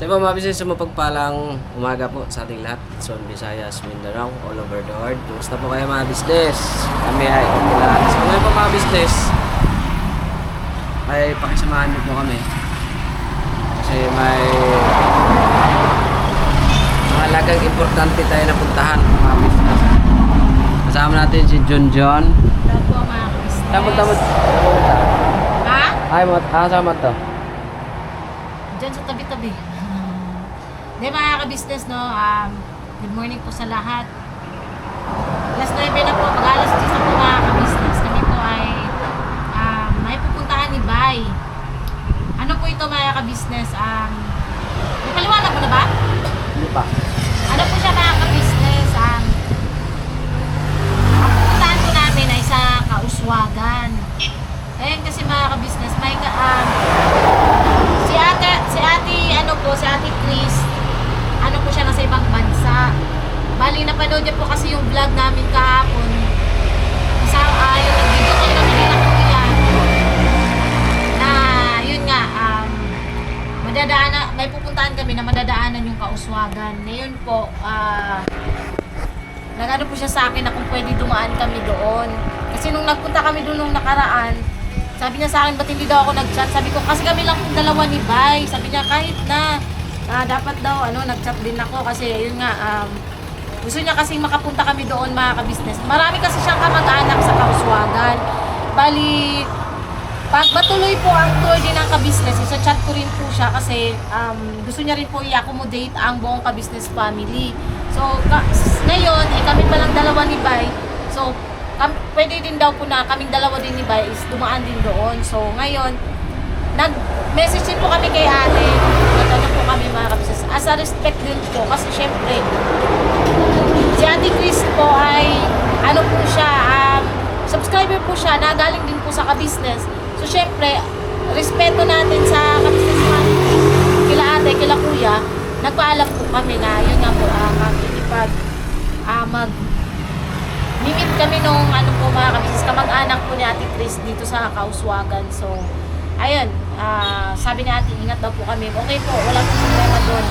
So iba mga business, mapagpalang umaga po sa ating lahat. So Visayas, Mindanao, all over the world. Kumusta po kayo mga business? Kami ay okay lahat. So ngayon po mga business, ay pakisamahan niyo po kami. Kasi may mahalagang importante tayo na puntahan mga business. Kasama natin si John John. Daw po mga business. Tamot. Ha? Ay, sama to. Diyan sa tabi-tabi. Hindi mga ka-business, no? Good morning po sa lahat. Alas 9 na po, mag-alas 10 na po mga ka-business. Kami po ay may pupuntahan ni Bay. Ano po ito mga ka-business? May paliwanag mo na ba? Hindi pa. Ano po siya mga ka-business? Ang pupuntahan po namin ay sa Kauswagan. Ayun kasi mga ka-business, may si Ate Chris, ano po siya nasa ibang bansa. Bali, napanood niya po kasi yung vlog namin kahapon. Yung nag-video kayo namin nila kuya. Na, yun nga, may pupuntahan kami na madadaanan yung Kauswagan. Ngayon po, nagano po siya sa akin na kung pwede dumaan kami doon. Kasi nung nagpunta kami doon nung nakaraan, sabi niya sa akin, ba't hindi daw ako nag-chat? Sabi ko, kasi kami lang kung dalawa ni Bay. Sabi niya, kahit na, dapat daw, nag-chat din ako. Kasi, yun nga, gusto niya kasi makapunta kami doon, mga ka-business. Marami kasi siyang kamag-anak sa Kauswagan. Bali, pag matuloy po ang tour din ng ka-business, isa-chat ko rin po siya kasi gusto niya rin po i-accommodate ang buong ka-business family. So, ngayon, kami pa lang dalawa ni Bay. So, pwede din daw po na kaming dalawa din ni Bay is dumaan din doon. So, ngayon, nag-message din po kami kay ate. Nagtanong po kami mga kabisnes. As a respect din po, kasi syempre, si Ate Chris po ay, ano po siya, subscriber po siya, na galing din po sa kabisnes. So, syempre, respeto natin sa kabisnes natin, kila ate, kila kuya, nagpaalam po kami na, yun nga po, mimit kami nung po mga kabisnes, kamag-anak po ni Ate Chris dito sa Kauswagan. So, ayun, sabi ni ate, ingat daw po kami. Okay po, wala po problema doon.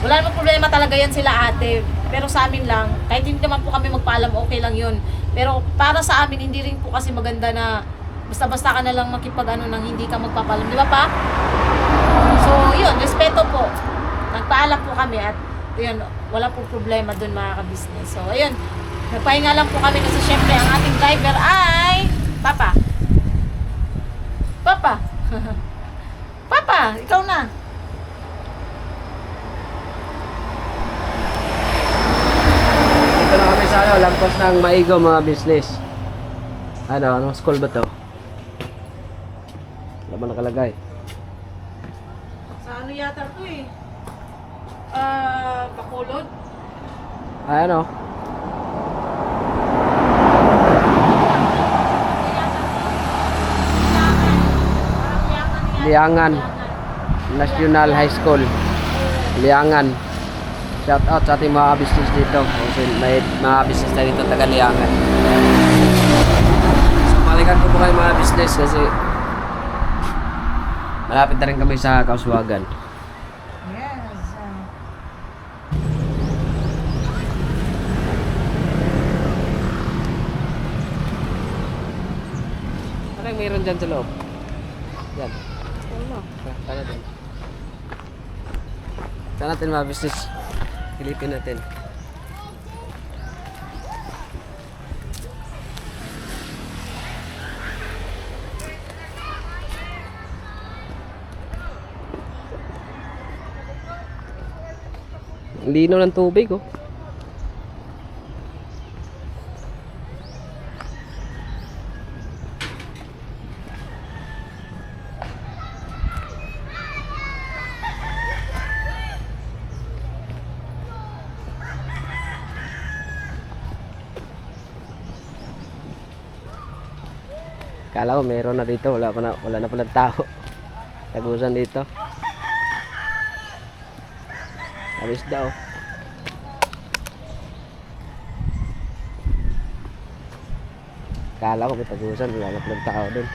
Wala namang problema talaga yan sila ate. Pero sa amin lang, kahit hindi naman po kami magpaalam, okay lang yun. Pero para sa amin, hindi rin po kasi maganda na basta-basta ka na lang makipag-ano nang hindi ka magpapaalam. Di ba pa? So, yun, respeto po. Nagpaalam po kami at yun, wala po problema doon mga ka-business. So, ayun, nagpahinga lang po kami kasi syempre ang ating driver ay Papa. Papa, ikaw na. Dito na kami sa lampas ng Maigo mga business. Anong school ba to? Wala ba nakalagay? Sa ano yata to eh? Bacolod? Ay ano? Liangan National High School, Liangan. Shout out sa ating mga business dito. Kasi may mga business na dito taga Liangan. So balikan ko po kayo mga business kasi malapit na rin kami sa Kauswagan. Yes. Anong mayroon dyan sa loob? Yan. Sana din. Sana natin mga business. Pilipin natin. Ang linaw ng tubig oh. Kala ko meron na dito, wala na pala tao. Tagusan dito. Alis daw. Kala ko may tagusan, wala na pala tao doon.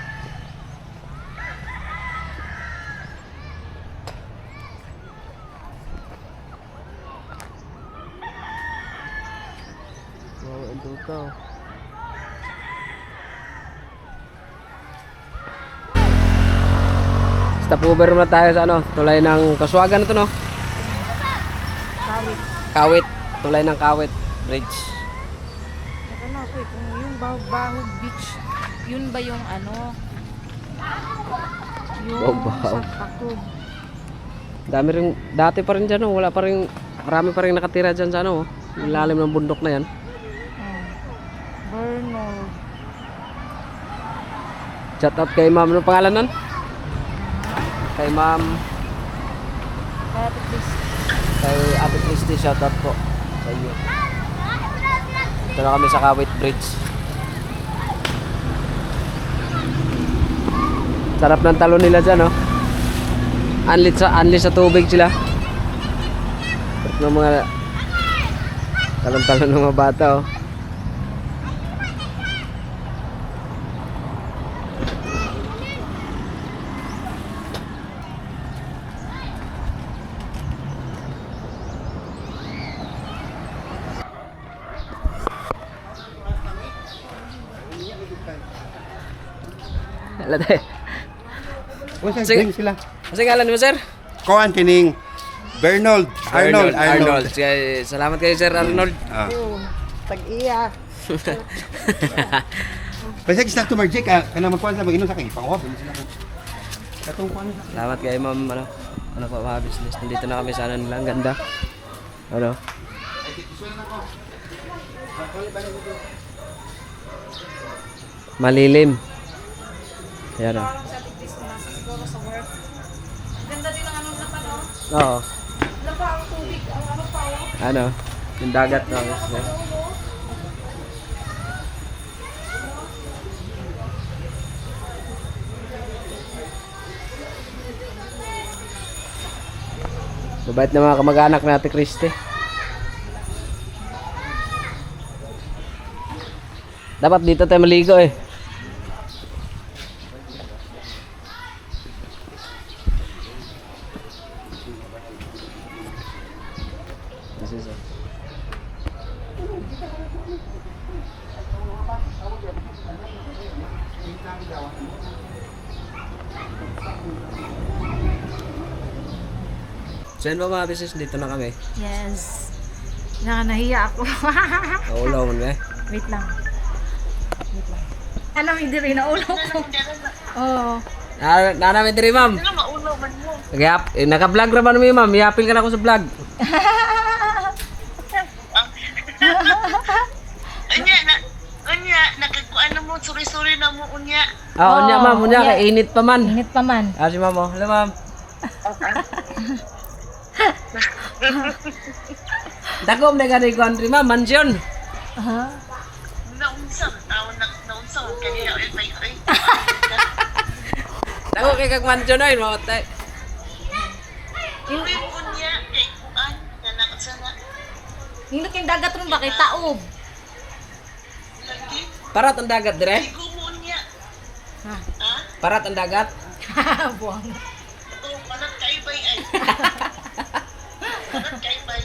Duto. Stopover muna tayo sa ano, tulay ng Kasuagan na to, no? Kawit. Kawit, tulay ng Kawit Bridge. Ano ako kung yung Bahog Beach, yun ba yung ano? Yung Bahog. sa Pakub. Dami rin, dati pa rin dyan, no? Wala pa rin, marami pa rin nakatira dyan sa ano, yung lalim ng bundok na yan. Bernal. Shout out kay ma'am, ano pangalan nun? Kay ma'am, Kaya please. kay Ate Christy, shout out po sa inyo. Ito na kami sa Kawit Bridge. Sarap ng talon nila dyan, no? Unlit sa tubig sila. Sarap ng mga talon-talon ng mga bata, oh. Wala tayo. Wala Sige. drink sila. Kasi ngalan mo, sir? Kuan kining Arnold. Sige, salamat kayo, sir Arnold. Ah. Tag-iya. Basta gusto to Marjik kana magkuan sa mag-inom sa kay pang-off sila. Katong kuan. Salamat kay ma'am, ano pa mga business. Nandito na kami sa ano nila, ang ganda. Ano? Malilim. Ayan, oh. Ganda din ang ano na pa, no? Oo. Wala pa ang tubig, ang ano pa, oh. Ano? Yung dagat na. Mabait na mga kamag-anak na Ate Christy. Dapat dito tayo maligo eh. This is it. So yun ba mga business, dito na kami. Yes. Nahiya ako. Naulaw mo na eh. Wait lang. Wait lang. Alam, hindi rin naulo ko. Oo. Namin diri ma'am. Gap, naka-vlog ra man mi ma'am. Yapil ka na ako sa vlog. Unya, nakakuan na mo, suri-suri na mo, unya. Ah, unya ma'am, unya unya. kay init pa man. Init pa man. Ah, si ma'am, oh. Hello ma'am. Dagom na gani country ma'am, mansion. Aha. Naunsa, naunsa, kanina, ay. Dago kay kag mansion ay mo tay. Uy, unya, kay kuan, nanak sana. Hindi kayong dagat rin ba? Kay taob. Lagi, Parat ang dagat dire. ligo mo, unya. Ha? Ha? Parat ang dagat. Buwang. Oo, manat kaibay ay. Manat kaibay.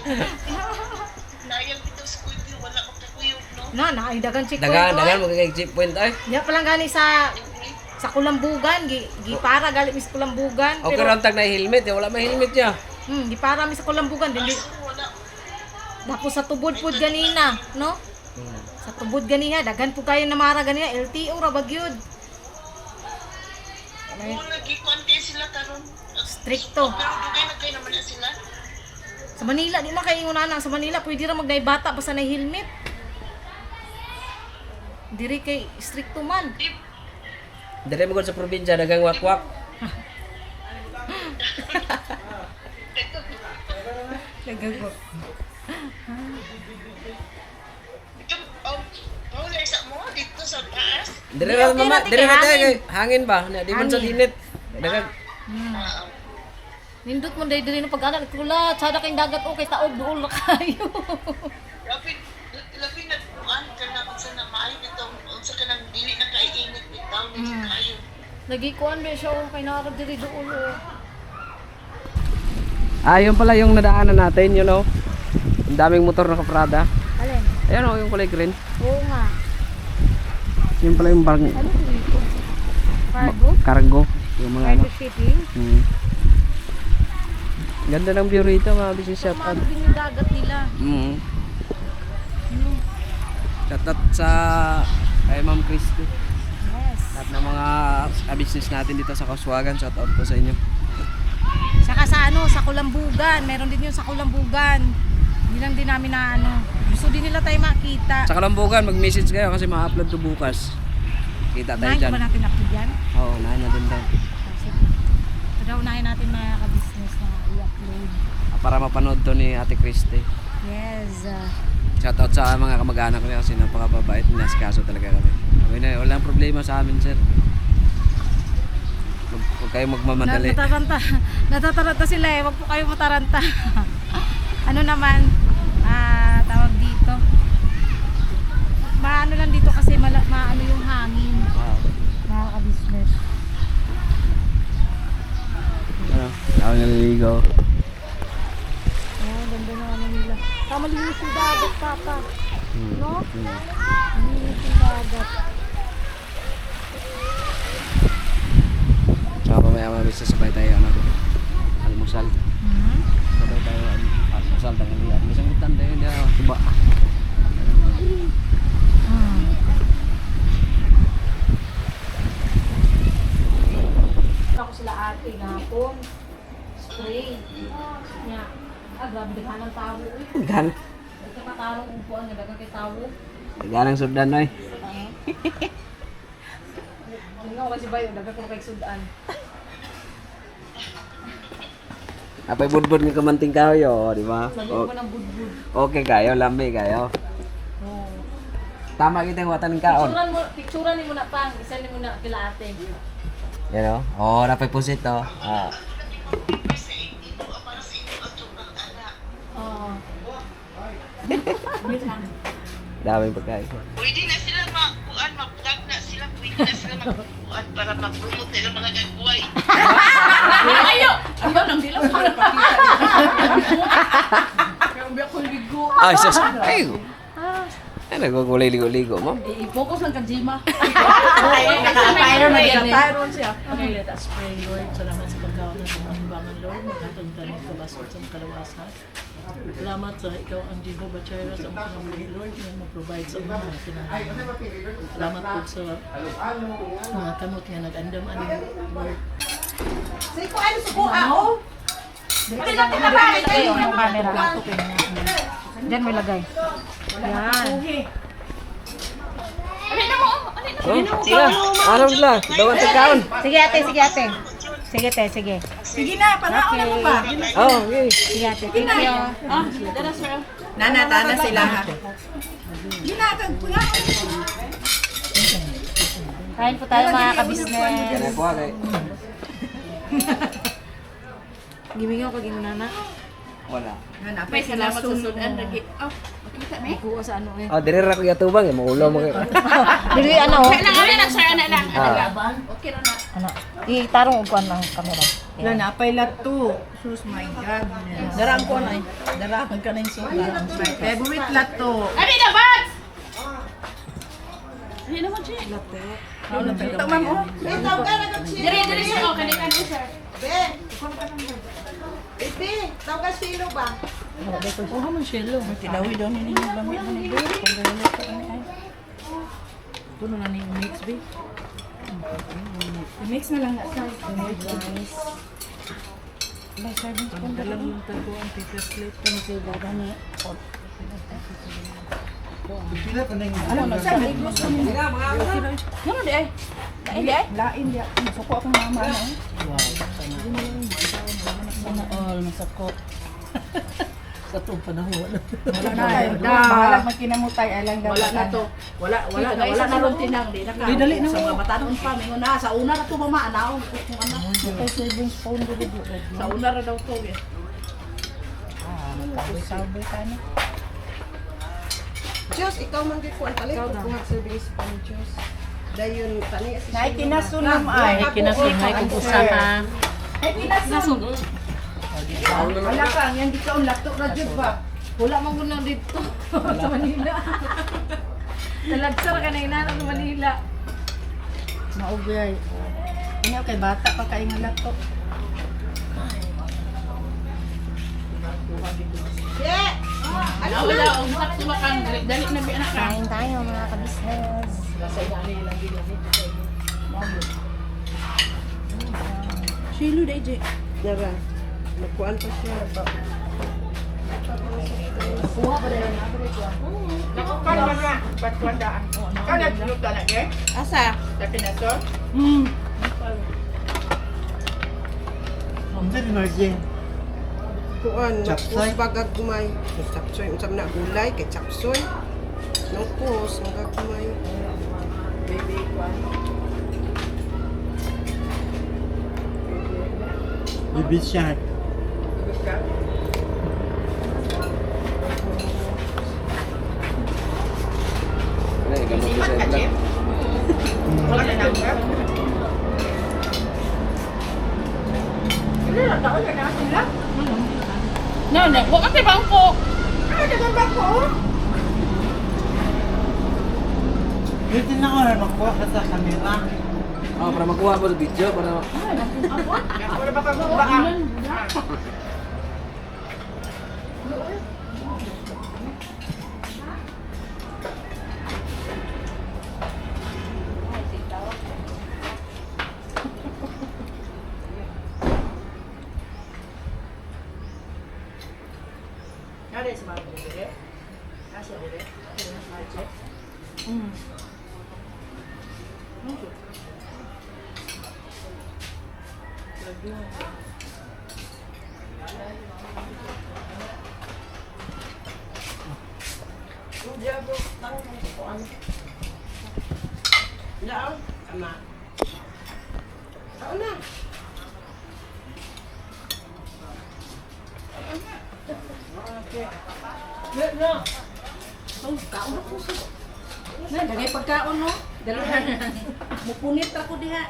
Nayang dito sa kuyo, wala ko kakuyog, no? Ay dagan check Dagan mo kay check point ay. Diya palang gani sa Kulambugan, gi para gali mis Kulambugan. Okay ra tag na helmet, wala may helmet niya. Gi para mi sa Kulambugan dili. Wala. Dako sa tubod pud ganina, no? Sa tubod ganina, dagan po kayo na mara ganina, LTO ra bagyod. Oo, nagikuan kayo sila karon. Stricto. Pero dugay na kayo naman na sila. Sa Manila, di man kayo ingon sa Manila, pwede ra magnay bata basta na helmet. Diri kay stricto man. Dire mo gud sa probinsya dagang wakwak. Nagagok. Ito, mahulay sa mo, dito sa taas. Dire ra Okay, mama, natin dire kay ra tayo hangin. kay hangin ba? Na di man sa Hangin. init. Dagang Nindot mo diri no pag-anak kula, sada kay dagat o kay taob duol na kayo. Labi na kuan ka na kung saan na maayo dito. Unsa ka nang dili na kaiinit bitaw ni kayo. Lagi kuan ba siya o kay narag diri duol o. Ah, yun pala yung nadaanan natin, you know. Ang daming motor na kaprada. Alin? Ayan o, yung kulay green. Oo nga. Yung pala yung bang Ano dito? Cargo? cargo. Yung mga ano. Cargo shipping? Ganda ng view rito mga business shout out. Kumano din yung dagat nila. Shout out sa kay Ma'am Christy. Yes. Lahat ng mga business natin dito sa Kaswagan, shout out po sa inyo. Saka sa ano, sa Kulambugan. Meron din yun sa Kulambugan. Hindi lang din namin na ano. Gusto din nila tayo makita. Sa Kalambugan, mag-message kayo kasi ma-upload to bukas. Kita tayo Unahin dyan. ba natin upload yan? Oo, nahin natin daw. Sige. So daw unahin natin mga ka-business na i-upload. Para mapanood to ni Ate Christy. Yes. Shout out sa mga kamag-anak niya kasi napakababait niya. Kaso talaga kami. Okay na, walang problema sa amin, sir. Huwag kayo magmamadali. Natataranta sila eh. Huwag po kayo mataranta. Ano naman, tawag dito. Maano lang dito kasi maano yung hangin. Wow. Mga ka-business. Ano? Ako naliligo. Oh, ganda na ano nila. Malinis yung dagat, Papa. No? Malinis yung dagat. Tsaka mamaya mabisa sabay tayo ano, almusal. Sabay tayo almusal tanghalian. Misang gutan tayo na tuba. Ako sila ate gapon. Spray. Nya. Grabe daghan ng tao. Gan. Ito patarong upuan nga dagang kay tao. Ganang sudan noy. Hindi nga kasi bayo dagang kay sudan. Apay budbud nga kamanting kayo, di ba? Lagyan ko ng budbud. Okay kayo, lambi kayo. Oo. Tama kita yung watan ng kaon. Picturean ni mo na pang, isa ni mo na kila ate. Yan o. Oo, napay pusit o. Ah. Para sa inyo at yung anak. Oo. Daming pagkain. Pwede na sila mag-vlog na sila. Pwede na sila mag-buwan para mag-promote nila mga gagaway. Ayaw nang dilaw para pakita. Kaya ubi ako ligo. Ay, sus. Ay. Ay, nagkukulay ligo-ligo, ma'am. I-focus lang ka, Jima. Naka-pyron na yan eh. Pyron siya. Okay, let us pray, Lord. Salamat sa pagkaon ng mga himbangan, Lord. Maghatong tanong kabasot sa kalawasan. Salamat sa ikaw ang Jehovah Jireh sa mga mga Lord na mag-provide sa mga kinahanglan. Salamat po sa mga kamot nga nag-andam ano Lord. Sige ko, ano suko ako? Pati natin na ba? Ito yung camera. Plato kayo na. Diyan mo ilagay. Yan. Oh, sila. Araw sila. Dawan tagkaon. Sige ate, sige ate. Sige te, sige. Sige na, panaon na mo ba? Oh, okay. Sige ate, thank you. Nanatana sila ha. Kain po tayo mga kabisnes. Kaya po kay. Gibigyan ko kaging nana. Wala. Napay salamat sa sudan. Kuha sa ano eh. Oh, dire ra ko yatubang, maulo mo kayo. Dili ano? Okay na na. Ano? Itarong upuan ng camera. Wala na, pilot 2. Sus, my God. Darang ko na. Darang ka na yung soda. Favorite lato. Abi na ba? Hindi naman siya. Lato. Ito, ma'am, oh. Dire siya okay na kan sir. Oh, haman siya, lo. Tinawi daw nila yung lamit na nila. Kung gano'n ito, ano ay. Puno na yung mix, be. Mix na lang na sa. Guys. May serving spoon na lang yung tago ang paper plate. Kung sa'yo baga na. Ano, magsabi? Ano di ay? Lain di ay? Lain di ay. Masuko akong mama na. Wow. Sana all, masako. Sa itong panahon. Wala na. Bahalag magkinamutay alang Wala na to. Wala na ron tinang. Di dali na mo. Sa mga batanon pa. Mingo na. Sa una na to mamaanaw. Kung ano. May serving spoon dito. Sa una na daw to. Eh. Sabay ka na. Diyos, ikaw man gid ko ang palit ko kung serving spoon, Diyos. Dayon tani assistant. Nay, kinasunam ay. Kinasunay kung usaha. Nasun. Wala ka. Yan di ka ang laptop na dyan ba? Wala mang guna dito sa Manila. Nalagsar ka na inanap sa Manila. Maugay. Ini kay bata pa kay nga laptop. Wala, usak si makan. Dali na bi anak ka. Kain tayo mga kabisnes. Sa dali lagi lagi. Shilo dai je. Dara. Nagkuan pa siya. Kuha pa rin na. Nakukan ba na? Patwandaan. Kana dulog ka na ge? Asa? Sa pinasol? Kuan. Chapsoy? Napus bagagmay. Chapsoy. Unsam na gulay kay chapsoy. Napus bagagmay. Baby kwan. Baby shark. Bibig ka? Ano, gamot ko sa vlog. Wala na ka? Wala na taon na sila? No, huwag kang bangko. Ay, dagang bangko. Dito na ako na makuha ka sa kanila. Oh, para makuha ko sa video, para Wala ba kang baka? Ada sa mga bibili? Nasa bibili? Nasa budget? Daan. Ama. Saan na? Na, dagay pagkaon no. Dalahan. Mupunit ako diha.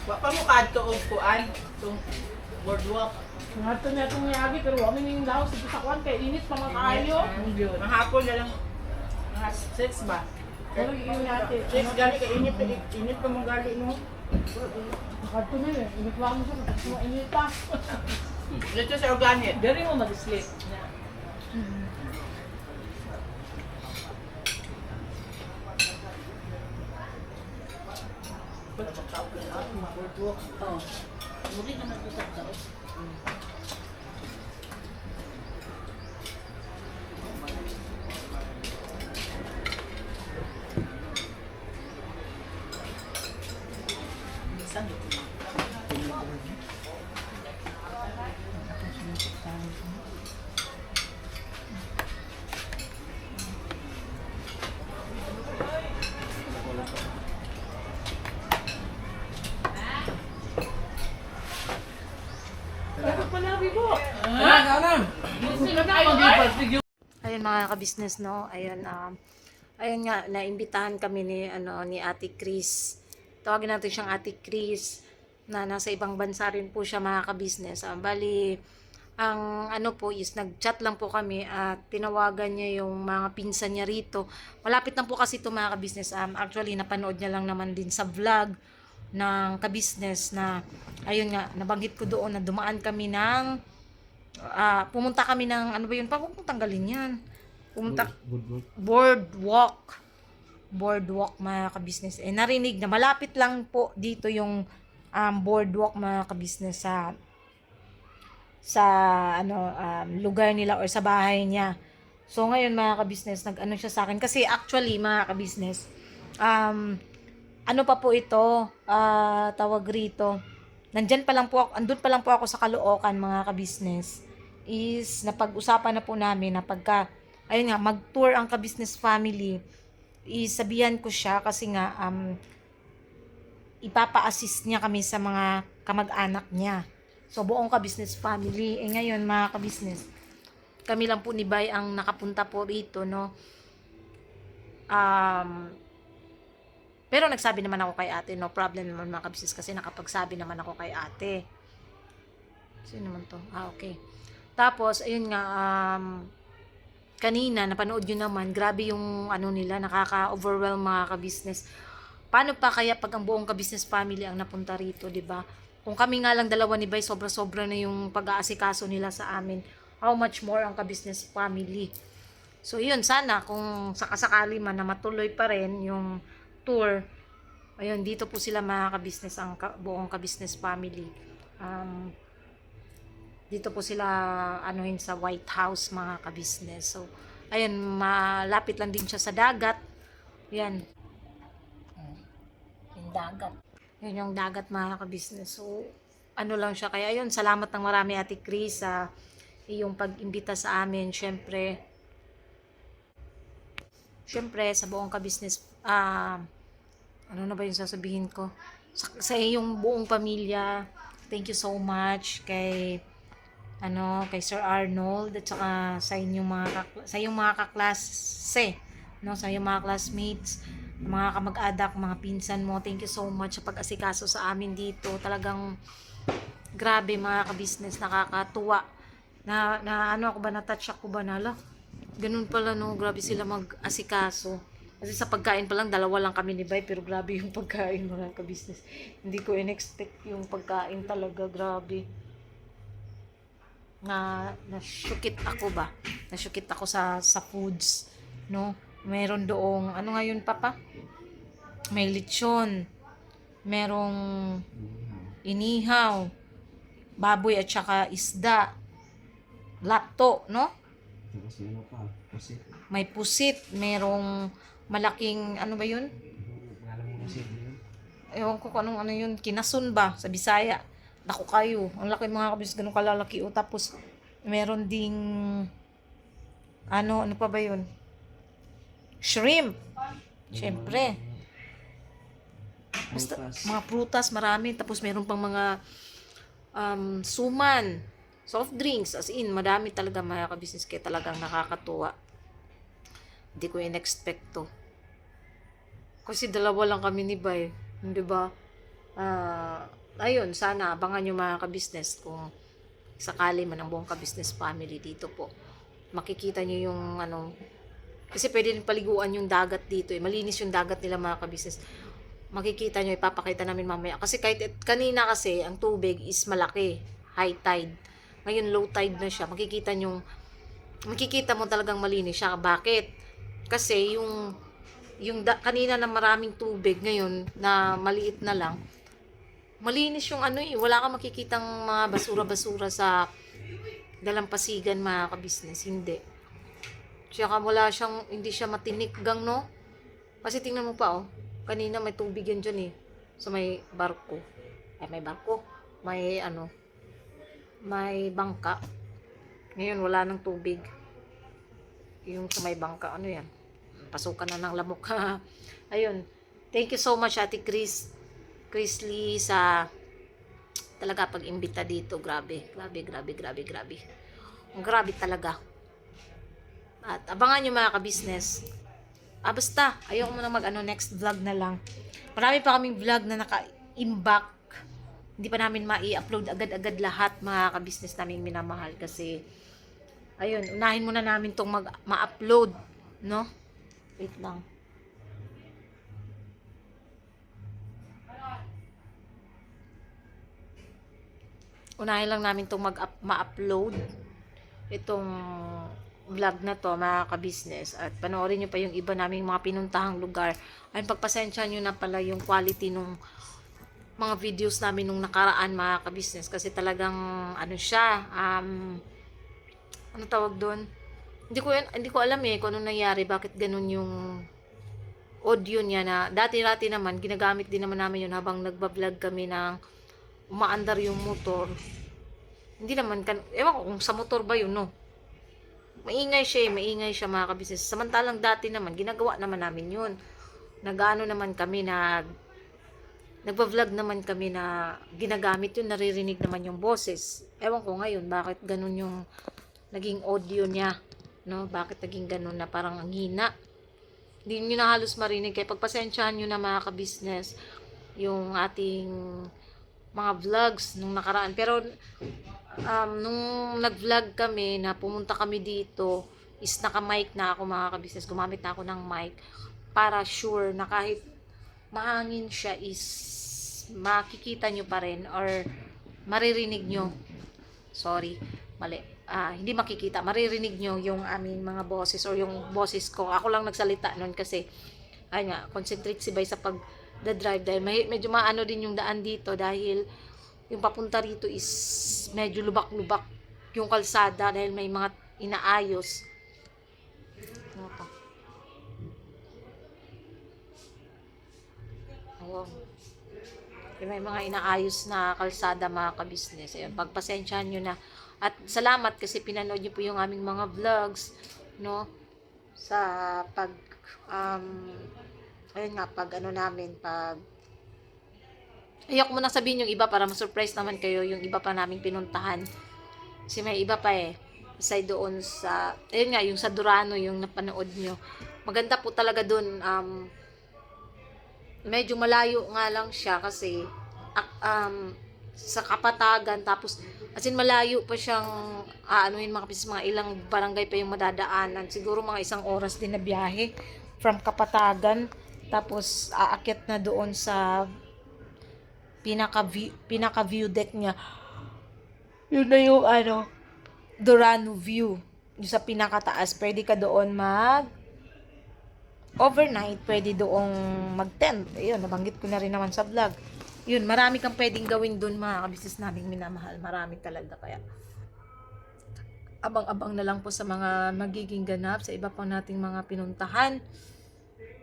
Wa pa mo kadto og kuan, tong boardwalk. Ngato niya itong niyagi, pero kami ning laos sa sakwan kay init pa mga kaayo. Mahapon na lang mga 6 ba? Pero yung natin, 6 gali ka init pa mo gali no. ngato na yun, init lang mo siya, tapos mo init pa. Dito sa organic. Dari mo mag-sleep. Ayun mga kabisnes no, ayun ayun nga naimbitahan kami ni Ate Chris. Tawagin natin siyang Ate Chris na nasa ibang bansa rin po siya mga kabisnes. Bali ang ano po is nag-chat lang po kami at tinawagan niya yung mga pinsan niya rito. Malapit lang po kasi ito mga kabisnes. Actually napanood niya lang naman din sa vlog ng kabisnes na ayun nga nabanggit ko doon na dumaan kami ng pumunta kami ng ano ba yun? Huwag mong tanggalin yan. Pumunta boardwalk mga kabisnes. Narinig na malapit lang po dito yung boardwalk mga kabisnes sa lugar nila or sa bahay niya. So ngayon mga kabisnes, nag-ano siya sa akin kasi actually mga kabisnes, ano pa po ito, tawag rito. Andun pa lang po ako sa Caloocan mga kabisnes. Is napag-usapan na po namin na pagka ayun nga mag-tour ang kabisnes family, isabihan ko siya kasi nga ipapa-assist niya kami sa mga kamag-anak niya. So buong kabisnes family. Ngayon mga kabisnes, kami lang po ni Bay ang nakapunta po rito, no. Pero nagsabi naman ako kay ate, no problem naman mga kabisnes, kasi nakapagsabi naman ako kay ate. Sino naman to? Okay. Tapos, ayun nga, kanina, napanood yun naman, grabe yung ano nila, nakaka-overwhelm mga kabisnes. Paano pa kaya pag ang buong kabisnes family ang napunta rito, di ba? Kung kami nga lang dalawa ni Bay, sobra-sobra na yung pag-aasikaso nila sa amin. How much more ang kabisnes family. So, yun, sana kung sakasakali man na matuloy pa rin yung tour, ayun, dito po sila mga kabisnes, ang buong kabisnes family. Dito po sila anuhin sa White House mga kabisnes. So, ayun, malapit lang din siya sa dagat. Yan. Yung dagat. Yan yung dagat mga kabisnes. So, ano lang siya. Kaya yun, salamat ng marami Ate Chris sa iyong pag-imbita sa amin. Syempre sa buong kabisnes, ano na ba yung sasabihin ko? Sa iyong buong pamilya, thank you so much kay Sir Arnold at saka sa inyong mga kaklase, no, sa inyong mga classmates, mga kamag-adak, mga pinsan mo. Thank you so much sa pag-asikaso sa amin dito. Talagang grabe mga kabisnes, nakakatuwa. Na-touch ako ba nala? Ganun pala, no, grabe sila mag-asikaso. Kasi sa pagkain pa lang, dalawa lang kami ni Bay, pero grabe yung pagkain mga kabisnes. Hindi ko in-expect yung pagkain talaga, grabe. Nasyukit ako ba? Nasyukit ako sa foods, no? Meron doong, ano nga yun, Papa? May lechon, merong inihaw, baboy at saka isda, lato, no? May pusit, merong malaking, ano ba yun? Ewan ko kung ano yun, kinasun ba, sa Bisaya. Naku kayo, ang laki mga kabis, ganun kalalaki. O tapos, meron ding, ano pa ba yun? Shrimp. Siyempre. Basta, mga prutas, marami. Tapos meron pang mga suman, soft drinks, as in, madami talaga mga kabisnes, kaya talagang nakakatuwa. Hindi ko in-expect to. Kasi dalawa lang kami ni Bay, hindi ba? Ayun, sana abangan nyo mga kabisnes kung sakali man ang buong kabisnes family dito po. Makikita nyo yung kasi pwede rin paliguan yung dagat dito eh. Malinis yung dagat nila mga kabisnes. Makikita nyo, ipapakita namin mamaya. Kasi kahit kanina kasi, ang tubig is malaki, high tide. Ngayon low tide na siya. Makikita mo talagang malinis siya. Bakit? Kasi kanina na maraming tubig, ngayon na maliit na lang, malinis yung wala kang makikitang mga basura-basura sa dalampasigan mga kabisnes, hindi. Tsaka hindi siya matinik gang, no? Kasi tingnan mo pa, kanina may tubig yan dyan eh, sa may barko. May bangka. Ngayon wala nang tubig. Yung sa may bangka, ano yan? Pasukan na ng lamok. Ayun. Thank you so much Ate Chris Lee sa talaga pag-imbita dito. Grabe. Ang grabe talaga. At abangan nyo mga kabisnes. Basta, ayoko mo na next vlog na lang. Marami pa kaming vlog na naka-imbak. Hindi pa namin ma-i-upload agad-agad lahat mga kabisnes namin minamahal. Kasi, ayun, unahin muna namin itong ma-upload. No? Wait lang. Unahin lang namin itong ma-upload itong vlog na to mga kabisnes, at panoorin nyo pa yung iba naming mga pinuntahang lugar. Ayun, pagpasensya nyo na pala yung quality nung mga videos namin nung nakaraan mga kabisnes, kasi talagang siya, ano tawag doon, hindi ko alam kung anong nangyari, bakit ganun yung audio niya. Na dati naman ginagamit din naman namin yun habang nagba-vlog kami ng umaandar yung motor. Hindi naman ewan ko kung sa motor ba yun, no? Maingay siya mga kabisnes. Samantalang dati naman ginagawa naman namin yun. Naman kami nagba-vlog naman kami na ginagamit yun, naririnig naman yung boses. Ewan ko ngayon bakit ganun yung naging audio niya. No? Bakit naging ganun na parang ang hina? Hindi nyo na halos marinig. Kaya pagpasensyahan nyo na mga ka-business yung ating mga vlogs nung nakaraan. Pero nung nag-vlog kami na pumunta kami dito is naka-mic na ako mga ka-business. Gumamit na ako ng mic para sure na kahit mahangin siya is makikita nyo pa rin or maririnig nyo. Sorry, mali. Hindi makikita, maririnig nyo yung aming mga boses or yung boses ko. Ako lang nagsalita nun kasi ayun nga, concentrate si Bay sa pag-drive dahil medyo maano din yung daan dito dahil yung papunta rito is medyo lubak-lubak yung kalsada dahil may mga inaayos. Ano pa? Ayun. May mga inaayos na kalsada mga ka-business. Ayun, pagpasensyahan nyo na. At salamat kasi pinanood nyo po yung aming mga vlogs, no? Sa pag, ayun nga, pag ano namin, pag, ayok mo na sabihin yung iba para ma-surprise naman kayo yung iba pa namin pinuntahan. Kasi may iba pa eh. Aside doon sa, ayun nga, yung sa Durano, yung napanood nyo. Maganda po talaga doon, medyo malayo nga lang siya kasi sa Kapatagan tapos as in malayo pa siyang anuhin mga ilang barangay pa yung madadaanan, siguro mga 1 oras din na biyahe from Kapatagan tapos aakyat na doon sa pinaka view deck niya, yun na yung Durano view yung sa pinakataas. Pwede ka doon overnight, pwede doong mag-tent. Ayun, nabanggit ko na rin naman sa vlog. Yun, marami kang pwedeng gawin doon mga ka-business naming minamahal. Marami talaga. Kaya, abang-abang na lang po sa mga magiging ganap sa iba pang nating mga pinuntahan.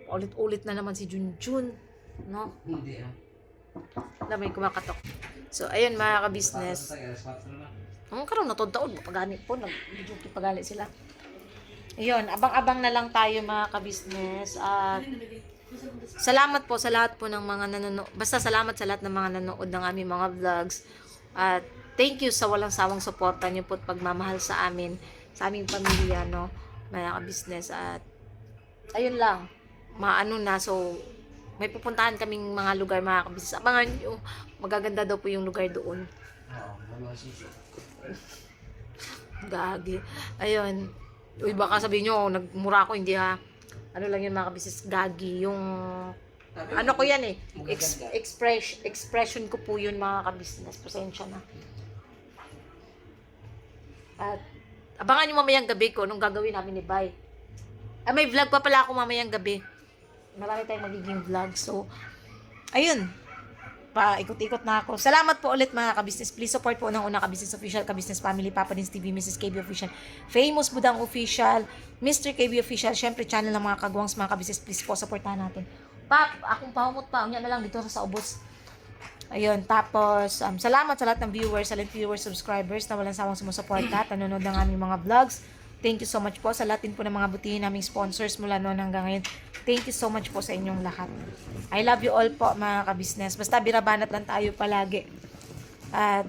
Ulit-ulit na naman si Junjun. No? Hindi Na may kumakatok. So, ayun mga ka-business. Karoon na taon, mapagani po. Nag-joke pagani sila. Ayun, abang-abang na lang tayo mga ka-business. At salamat po sa lahat po ng mga nanonood. Basta salamat sa lahat ng mga nanonood ng aming mga vlogs. At thank you sa walang sawang suporta niyo po at pagmamahal sa amin, sa aming pamilya, no, mga ka-business. At ayun lang, maano na. So, may pupuntahan kaming mga lugar mga ka-business. Abangan nyo, magaganda daw po yung lugar doon. Gagi. Ayun. Uy, baka sabihin nyo, nagmura ako, hindi ha. Ano lang yun mga ka-business, gagi. Yung, ano ko yan eh. Expression ko po yun mga ka-business. Pasensya na. At, abangan nyo mamayang gabi ko, nung gagawin namin ni Bay. May vlog pa pala ako mamayang gabi. Marami tayong magiging vlog. So, ayun. Paikot-ikot na ako. Salamat po ulit mga ka-business. Please support po ng una ka-business official, ka-business family, Papa Dins TV, Mrs. KB Official, Famous Budang Official, Mr. KB Official, syempre channel ng mga kagwangs mga ka-business. Please po, supportahan natin. Pap, akong pahumot pa. Unya na lang dito sa ubos. Ayun, tapos, salamat sa lahat ng viewers, silent viewers, subscribers na walang sawang sumusuporta at nanonood ng aming mga vlogs. Thank you so much po sa lahat din po ng mga butihin naming sponsors mula noon hanggang ngayon. Thank you so much po sa inyong lahat. I love you all po mga ka-business. Basta birabanat lang tayo palagi. At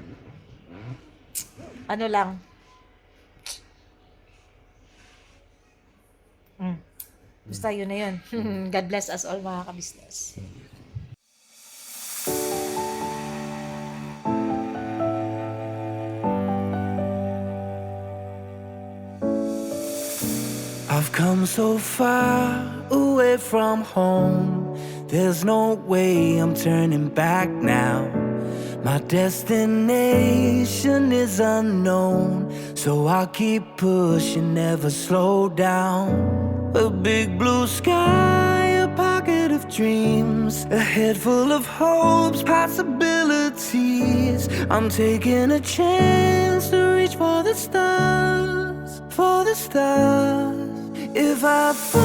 ano lang. Basta yun na yun. God bless us all mga ka-business. I've come so far away from home. There's no way I'm turning back now. My destination is unknown, so I'll keep pushing, never slow down. A big blue sky, a pocket of dreams, a head full of hopes, possibilities. I'm taking a chance to reach for the stars, for the stars. If I fall,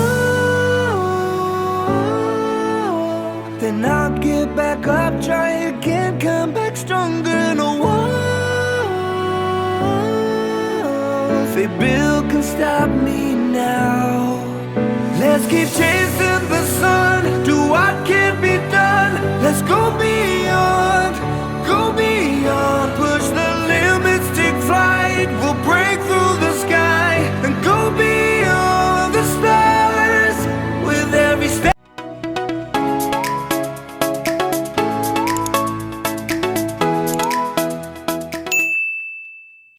then I'll get back up, try again, come back stronger. No walls they build can stop me now. Let's keep chasing the sun, do what can be done. Let's go be